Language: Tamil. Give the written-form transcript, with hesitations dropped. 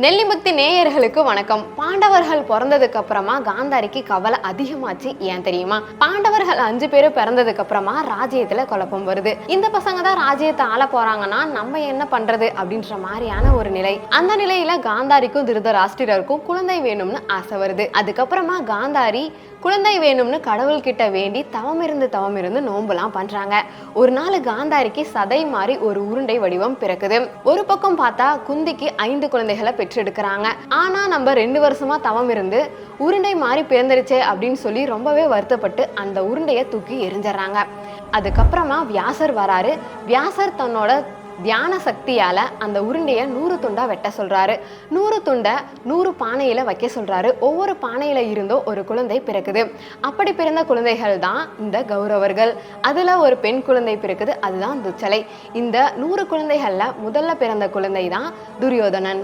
நெல்லிமுக்தி நேயர்களுக்கு வணக்கம். பாண்டவர்கள் பிறந்ததுக்கு அப்புறமா காந்தாரிக்கு கவலை அதிகமாச்சு. ஏன் தெரியுமா? பாண்டவர்கள் 5 பேரும் பிறந்ததுக்கு அப்புறமா ராஜ்யத்துல குழப்பம் வருது. இந்த பசங்க தான் ராஜ்யத்தை ஆள போறாங்கன்னா நம்ம என்ன பண்றது அப்படின்ற மாதிரியான ஒரு நிலை. அந்த நிலையில காந்தாரிக்கும் திருதராஷ்டிரருக்கும் குழந்தை வேணும்னு ஆசை வருது. அதுக்கப்புறமா காந்தாரி குழந்தை வேணும்னு கடவுள்கிட்ட வேண்டி தவம் இருந்து நோம்புலாம் பண்றாங்க. ஒரு நாள் காந்தாரிக்கு சதை மாறி ஒரு உருண்டை வடிவம் பிறக்குது. ஒரு பக்கம் பார்த்தா குந்திக்கு 5 குழந்தைகளை பெற்றெடுக்கிறாங்க. ஆனா நம்ம 2 வருஷமா தவம் இருந்து உருண்டை மாறி பிறந்துருச்சே அப்படின்னு சொல்லி ரொம்பவே வருத்தப்பட்டு அந்த உருண்டையை தூக்கி எரிஞ்சிடறாங்க. அதுக்கப்புறமா வியாசர் வராரு. வியாசர் தன்னோட தியான சக்தியால அந்த உருண்டையை 100 துண்டா வெட்ட சொல்றாரு. 100 துண்டை 100 பானையில வைக்க சொல்றாரு. ஒவ்வொரு பானையில இருந்தோ ஒரு குழந்தை பிறக்குது. அப்படி பிறந்த குழந்தைகள் தான் இந்த கௌரவர்கள். அதுல ஒரு பெண் குழந்தை பிறக்குது, அதுதான் துச்சலை. இந்த 100 குழந்தைகள்ல முதல்ல பிறந்த குழந்தை தான் துரியோதனன்.